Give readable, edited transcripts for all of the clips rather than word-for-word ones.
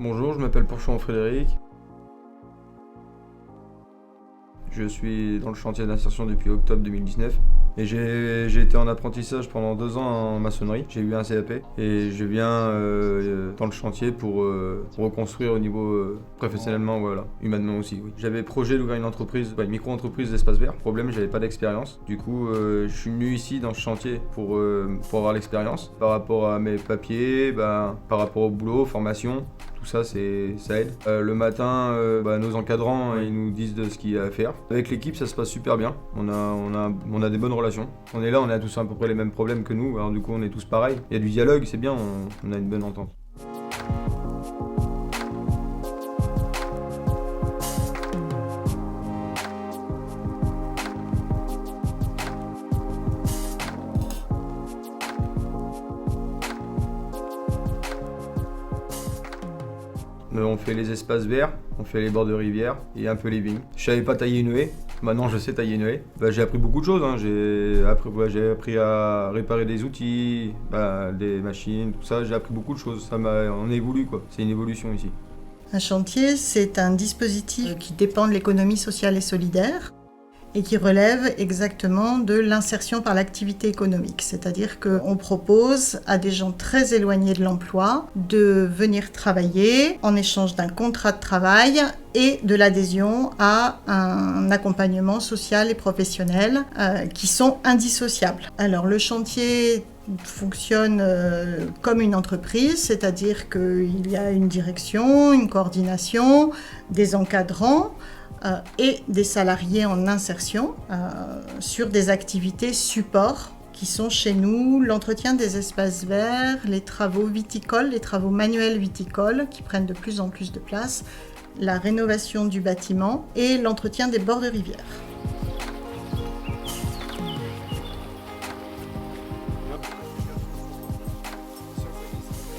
Bonjour, je m'appelle Pourchon Frédéric. Je suis dans le chantier d'insertion depuis octobre 2019 et j'ai été en apprentissage pendant 2 ans en maçonnerie. J'ai eu un CAP et je viens dans le chantier pour reconstruire au niveau professionnellement, voilà, humainement aussi. Oui. J'avais projet d'ouvrir une entreprise, une micro-entreprise d'espace vert. Problème, j'avais pas d'expérience. Du coup, je suis venu ici dans ce chantier pour avoir l'expérience par rapport à mes papiers, par rapport au boulot, formation. Tout ça, ça aide. Le matin, nos encadrants, ils nous disent de ce qu'il y a à faire. Avec l'équipe, ça se passe super bien. On a des bonnes relations. On est là, on a tous à peu près les mêmes problèmes que nous. Alors du coup, on est tous pareils. Il y a du dialogue, c'est bien, on a une bonne entente. On fait les espaces verts, on fait les bords de rivière et un peu les vignes. Je savais pas tailler une haie, maintenant je sais tailler une haie. J'ai appris beaucoup de choses, hein. J'ai appris à réparer des outils, des machines, tout ça. J'ai appris beaucoup de choses, on évolue quoi, c'est une évolution ici. Un chantier, c'est un dispositif qui dépend de l'économie sociale et solidaire et qui relève exactement de l'insertion par l'activité économique. C'est-à-dire qu'on propose à des gens très éloignés de l'emploi de venir travailler en échange d'un contrat de travail et de l'adhésion à un accompagnement social et professionnel qui sont indissociables. Alors le chantier fonctionne comme une entreprise, c'est-à-dire qu'il y a une direction, une coordination, des encadrants, et des salariés en insertion sur des activités support qui sont chez nous l'entretien des espaces verts, les travaux viticoles, les travaux manuels viticoles qui prennent de plus en plus de place, la rénovation du bâtiment et l'entretien des bords de rivière.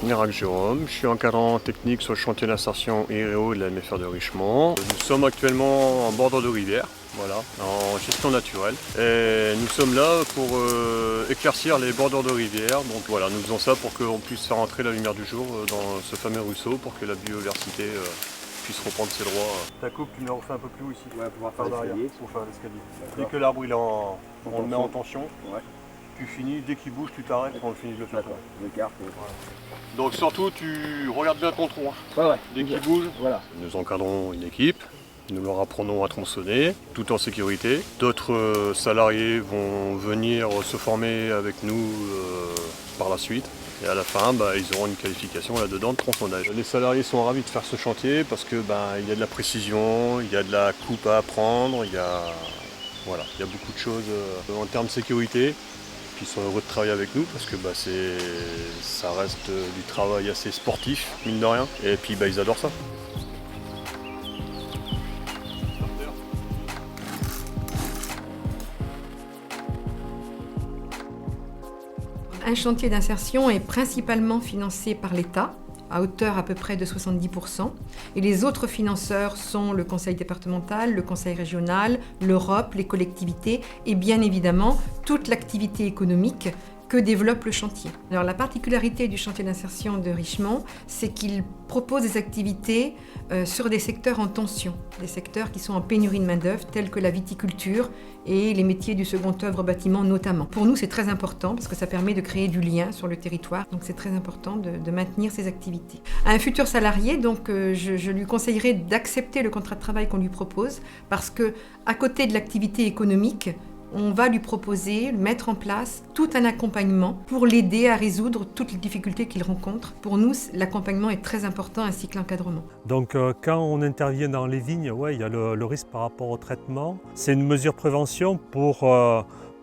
Général Jérôme, je suis encadrant technique sur le chantier d'insertion IREO de la MFR de Richemont. Nous sommes actuellement en bordure de rivière, voilà, en gestion naturelle. Et nous sommes là pour éclaircir les bordures de rivière. Donc voilà, nous faisons ça pour qu'on puisse faire entrer la lumière du jour dans ce fameux ruisseau pour que la biodiversité puisse reprendre ses droits. Ta coupe, tu me refais un peu plus haut ici, pour faire l'escalier. Dès que l'arbre on le met en tension. Ouais. Tu finis, dès qu'il bouge, tu t'arrêtes quand on finit de le faire. Voilà. Donc surtout, tu regardes bien ton tronc. Ouais. Dès qu'il bouge, voilà. Nous encadrons une équipe, nous leur apprenons à tronçonner, tout en sécurité. D'autres salariés vont venir se former avec nous par la suite. Et à la fin, ils auront une qualification là-dedans de tronçonnage. Les salariés sont ravis de faire ce chantier parce que il y a de la précision, il y a de la coupe à apprendre, il y a beaucoup de choses en termes de sécurité. Puis ils sont heureux de travailler avec nous parce que ça reste du travail assez sportif, mine de rien. Et puis ils adorent ça. Un chantier d'insertion est principalement financé par l'État, à hauteur à peu près de 70%. Et les autres financeurs sont le conseil départemental, le conseil régional, l'Europe, les collectivités et bien évidemment toute l'activité économique que développe le chantier. Alors la particularité du chantier d'insertion de Richemont, c'est qu'il propose des activités sur des secteurs en tension, des secteurs qui sont en pénurie de main-d'œuvre, tels que la viticulture et les métiers du second œuvre bâtiment notamment. Pour nous, c'est très important parce que ça permet de créer du lien sur le territoire, donc c'est très important de maintenir ces activités. À un futur salarié, donc, je lui conseillerais d'accepter le contrat de travail qu'on lui propose parce que, à côté de l'activité économique, on va lui proposer, mettre en place tout un accompagnement pour l'aider à résoudre toutes les difficultés qu'il rencontre. Pour nous, l'accompagnement est très important ainsi que l'encadrement. Donc quand on intervient dans les vignes, il y a le risque par rapport au traitement. C'est une mesure prévention pour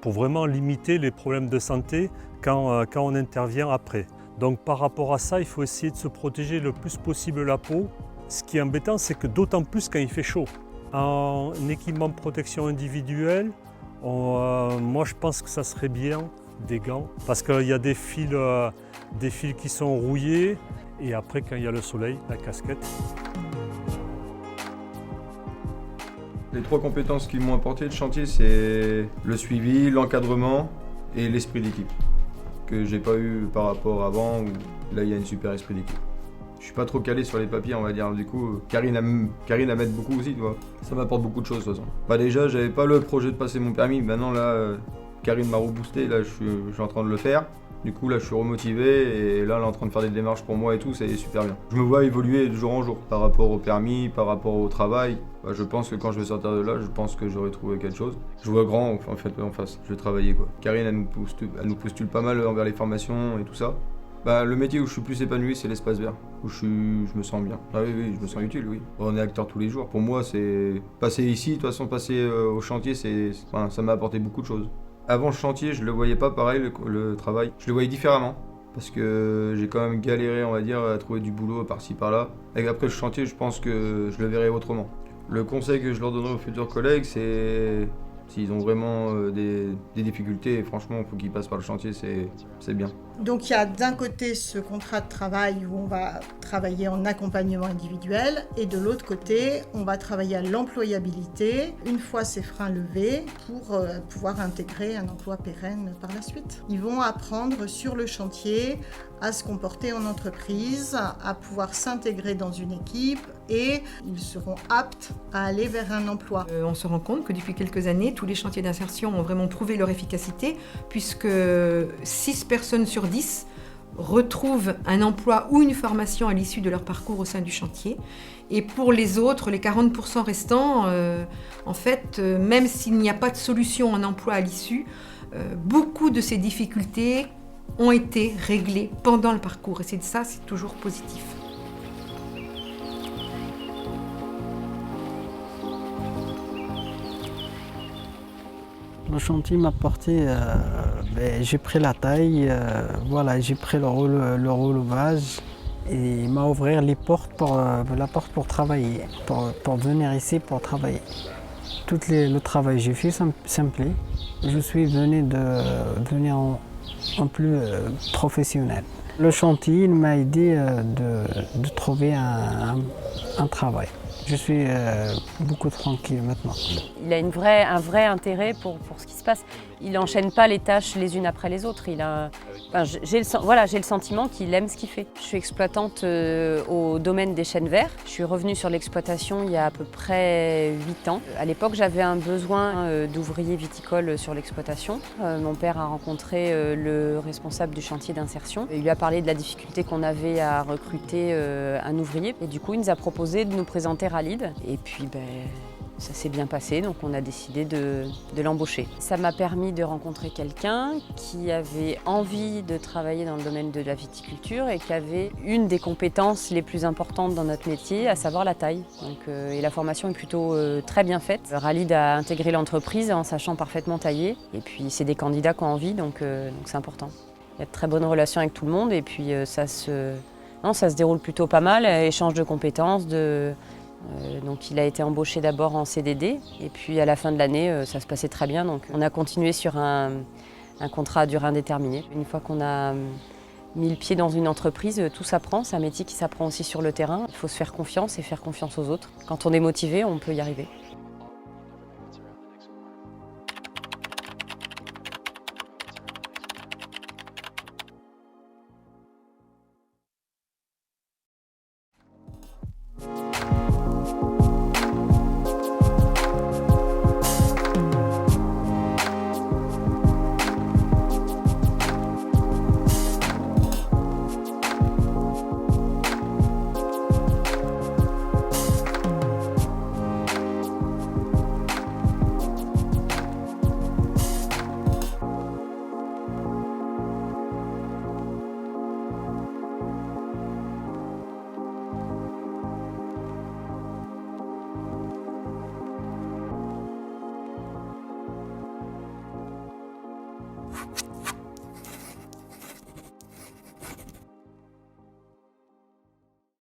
vraiment limiter les problèmes de santé quand on intervient après. Donc par rapport à ça, il faut essayer de se protéger le plus possible la peau. Ce qui est embêtant, c'est que d'autant plus quand il fait chaud. En équipement de protection individuelle, moi je pense que ça serait bien des gants parce qu'il y a des fils qui sont rouillés et après quand il y a le soleil, la casquette. Les 3 compétences qui m'ont apporté le chantier, c'est le suivi, l'encadrement et l'esprit d'équipe que j'ai pas eu par rapport avant où là il y a un super esprit d'équipe. Je suis pas trop calé sur les papiers, on va dire. Du coup, Karine m'aide beaucoup aussi, tu vois. Ça m'apporte beaucoup de choses, de toute façon. Bah déjà, j'avais pas le projet de passer mon permis. Maintenant, là, Karine m'a reboosté. Là, je suis en train de le faire. Du coup, là, je suis remotivé et là, elle est en train de faire des démarches pour moi et tout, c'est super bien. Je me vois évoluer de jour en jour par rapport au permis, par rapport au travail. Bah, je pense que quand je vais sortir de là, je pense que j'aurai trouvé quelque chose. Je vois grand, en fait, en face. Je vais travailler, quoi. Karine, elle nous postule pas mal envers les formations et tout ça. Bah, le métier où je suis plus épanoui, c'est l'espace vert, où je me sens bien. Ah oui, oui, je me sens utile, oui. On est acteur tous les jours. Pour moi, c'est passer ici, de toute façon, passer au chantier, ça m'a apporté beaucoup de choses. Avant le chantier, je le voyais pas pareil, le travail. Je le voyais différemment. Parce que j'ai quand même galéré, on va dire, à trouver du boulot par-ci par-là. Et après le chantier, je pense que je le verrai autrement. Le conseil que je leur donnerai aux futurs collègues, c'est s'ils ont vraiment des difficultés, franchement, il faut qu'ils passent par le chantier, c'est bien. Donc il y a d'un côté ce contrat de travail où on va travailler en accompagnement individuel et de l'autre côté, on va travailler à l'employabilité une fois ces freins levés pour pouvoir intégrer un emploi pérenne par la suite. Ils vont apprendre sur le chantier à se comporter en entreprise, à pouvoir s'intégrer dans une équipe et ils seront aptes à aller vers un emploi. On se rend compte que depuis quelques années, tous les chantiers d'insertion ont vraiment prouvé leur efficacité puisque 6 personnes sur 10 retrouvent un emploi ou une formation à l'issue de leur parcours au sein du chantier. Et pour les autres, les 40% restants, en fait, même s'il n'y a pas de solution en emploi à l'issue, beaucoup de ces difficultés ont été réglées pendant le parcours. Et c'est toujours positif. Le chantier m'a porté, j'ai pris la taille, j'ai pris le relevage et il m'a ouvert la porte pour travailler, pour venir ici pour travailler. Tout le travail que j'ai fait simple. Je suis venu devenir en plus professionnel. Le chantier m'a aidé de trouver un travail. Je suis beaucoup tranquille maintenant. Il a un vrai intérêt pour ce qui se passe. Il n'enchaîne pas les tâches les unes après les autres. J'ai le sentiment qu'il aime ce qu'il fait. Je suis exploitante au domaine des chênes verts. Je suis revenue sur l'exploitation il y a à peu près 8 ans. À l'époque, j'avais un besoin d'ouvriers viticoles sur l'exploitation. Mon père a rencontré le responsable du chantier d'insertion. Il lui a parlé de la difficulté qu'on avait à recruter un ouvrier. Et du coup, il nous a proposé de nous présenter Ralid. Et puis, ça s'est bien passé, donc on a décidé de l'embaucher. Ça m'a permis de rencontrer quelqu'un qui avait envie de travailler dans le domaine de la viticulture et qui avait une des compétences les plus importantes dans notre métier, à savoir la taille. Et la formation est plutôt très bien faite. Ralid a intégré l'entreprise en sachant parfaitement tailler. Et puis c'est des candidats qui ont envie, donc c'est important. Il y a de très bonnes relations avec tout le monde et puis ça se déroule plutôt pas mal, échange de compétences, donc il a été embauché d'abord en CDD et puis à la fin de l'année ça se passait très bien, donc on a continué sur un contrat à durée indéterminée. Une fois qu'on a mis le pied dans une entreprise, tout s'apprend, c'est un métier qui s'apprend aussi sur le terrain. Il faut se faire confiance et faire confiance aux autres. Quand on est motivé, on peut y arriver.